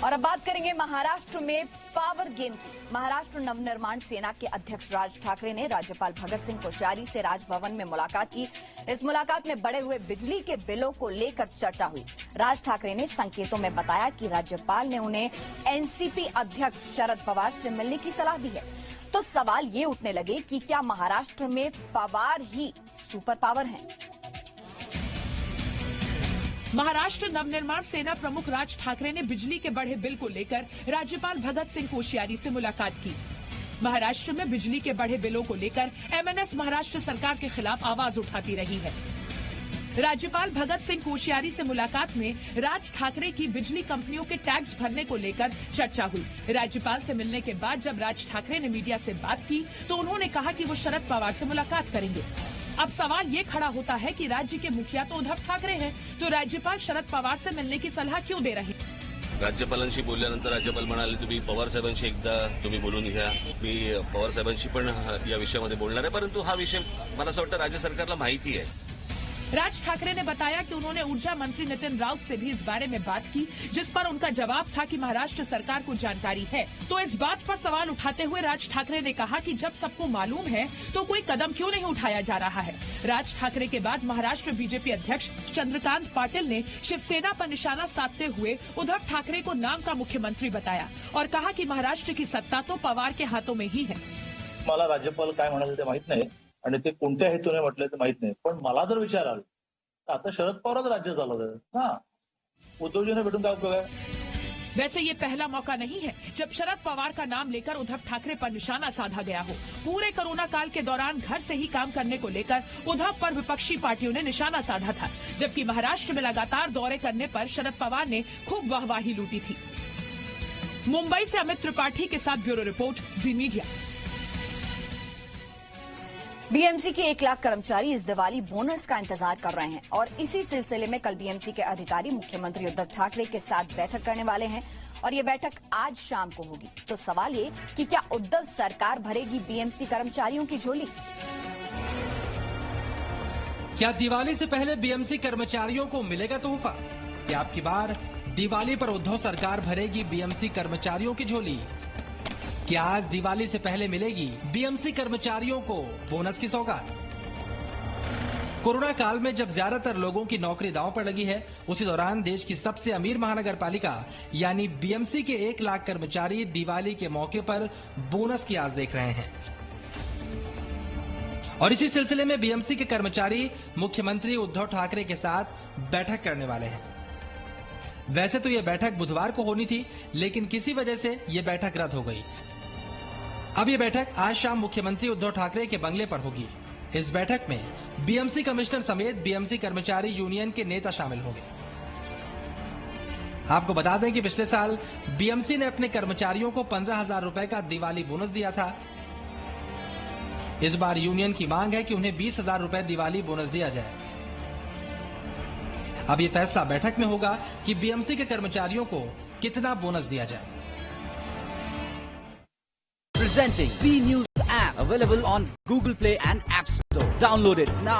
और अब बात करेंगे महाराष्ट्र में पावर गेम की। महाराष्ट्र नवनिर्माण सेना के अध्यक्ष राज ठाकरे ने राज्यपाल भगत सिंह कोश्यारी से राजभवन में मुलाकात की। इस मुलाकात में बढ़े हुए बिजली के बिलों को लेकर चर्चा हुई। राज ठाकरे ने संकेतों में बताया कि राज्यपाल ने उन्हें एनसीपी अध्यक्ष शरद पवार से मिलने की सलाह दी है। तो सवाल ये उठने लगे कि क्या महाराष्ट्र में पवार ही सुपर पावर हैं? महाराष्ट्र नवनिर्माण सेना प्रमुख राज ठाकरे ने बिजली के बढ़े बिल को लेकर राज्यपाल भगत सिंह कोश्यारी से मुलाकात की। महाराष्ट्र में बिजली के बढ़े बिलों को लेकर एमएनएस महाराष्ट्र सरकार के खिलाफ आवाज उठाती रही है। राज्यपाल भगत सिंह कोश्यारी से मुलाकात में राज ठाकरे की बिजली कंपनियों के टैक्स भरने को लेकर चर्चा हुई। राज्यपाल से मिलने के बाद जब राज ठाकरे ने मीडिया से बात की तो उन्होंने कहा कि वो शरद पवार से मुलाकात करेंगे। अब सवाल ये खड़ा होता है कि राज्य के मुखिया तो उद्धव ठाकरे हैं, तो राज्यपाल शरद पवार से मिलने की सलाह क्यों दे रहे हैं? राज्यपालांशी बोलल्यानंतर राज्यपाल म्हणाले तुम्ही पवार साहेबांशी एकदा तुम्ही बोलून घ्या। मी पवार साहेबांशी पण या विषयामध्ये बोलणार आहे, परंतु हा विषय मला असं वाटतं राज्य सरकारला माहिती आहे। राज ठाकरे ने बताया कि उन्होंने ऊर्जा मंत्री नितिन राउत से भी इस बारे में बात की, जिस पर उनका जवाब था कि महाराष्ट्र सरकार को जानकारी है। तो इस बात पर सवाल उठाते हुए राज ठाकरे ने कहा कि जब सबको मालूम है तो कोई कदम क्यों नहीं उठाया जा रहा है। राज ठाकरे के बाद महाराष्ट्र बीजेपी अध्यक्ष चंद्रकांत पाटिल ने शिवसेना पर निशाना साधते हुए उद्धव ठाकरे को नाम का मुख्यमंत्री बताया और कहा कि महाराष्ट्र की सत्ता तो पवार के हाथों में ही है। मला राज्यपाल काय म्हणाले ते माहित नाही आणि ते कोणत्या हेतूने म्हटले ते माहित नाही, पण मला जर विचाराल तर आता शरद पवारच राज्य चालवत आहे ना, उद्धवजींना भेटून काय उपयोग आहे? वैसे ये पहला मौका नहीं है जब शरद पवार का नाम लेकर उद्धव ठाकरे पर निशाना साधा गया हो। पूरे कोरोना काल के दौरान घर से ही काम करने को लेकर उद्धव पर विपक्षी पार्टियों ने निशाना साधा था, जबकि महाराष्ट्र में लगातार दौरे करने पर शरद पवार ने खूब वाहवाही लूटी थी। मुंबई से अमित त्रिपाठी के साथ ब्यूरो रिपोर्ट, जी मीडिया। बीएमसी के 1 लाख कर्मचारी इस दिवाली बोनस का इंतजार कर रहे हैं और इसी सिलसिले में कल बीएमसी के अधिकारी मुख्यमंत्री उद्धव ठाकरे के साथ बैठक करने वाले हैं और ये बैठक आज शाम को होगी। तो सवाल ये कि क्या उद्धव सरकार भरेगी बीएमसी कर्मचारियों की झोली? क्या दिवाली से पहले बीएमसी कर्मचारियों को मिलेगा तोहफा? क्या आपकी बार दिवाली पर उद्धव सरकार भरेगी बीएमसी कर्मचारियों की झोली? क्या आज दिवाली से पहले मिलेगी बीएमसी कर्मचारियों को बोनस की सौगात? कोरोना काल में जब ज्यादातर लोगों की नौकरी दांव पर लगी है, उसी दौरान देश की सबसे अमीर महानगर पालिका यानी बीएमसी के 1 लाख कर्मचारी दिवाली के मौके पर बोनस की आस देख रहे हैं। और इसी सिलसिले में बीएमसी के कर्मचारी मुख्यमंत्री उद्धव ठाकरे के साथ बैठक करने वाले हैं। वैसे तो यह बैठक बुधवार को होनी थी, लेकिन किसी वजह से यह बैठक रद्द हो गई। अब यह बैठक आज शाम मुख्यमंत्री उद्धव ठाकरे के बंगले पर होगी। इस बैठक में बीएमसी कमिश्नर समेत बीएमसी कर्मचारी यूनियन के नेता शामिल होंगे। आपको बता दें कि पिछले साल बीएमसी ने अपने कर्मचारियों को 15,000 रुपए का दिवाली बोनस दिया था। इस बार यूनियन की मांग है कि उन्हें 20,000 रुपए दिवाली बोनस दिया जाए। अब यह फैसला बैठक में होगा कि बीएमसी के कर्मचारियों को कितना बोनस दिया जाए। Presenting B News app available on Google Play and App Store. Download it now.